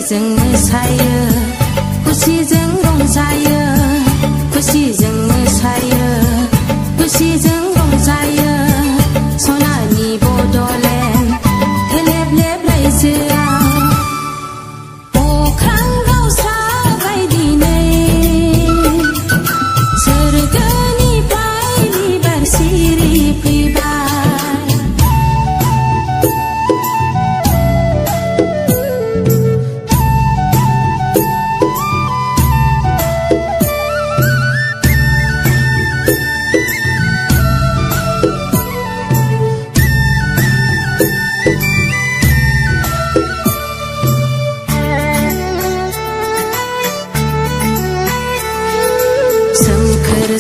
खुसिजों मोसायो खुसिजों रंजायो खुसिजों मोसायो खुसिजों रंजायो सनानि बडलेण्ड लेब लेब रायजोआव अख्रां दावसा बायदिनै सोरगोनिफ्राय बिबार सिरि फैबाय सोमखोर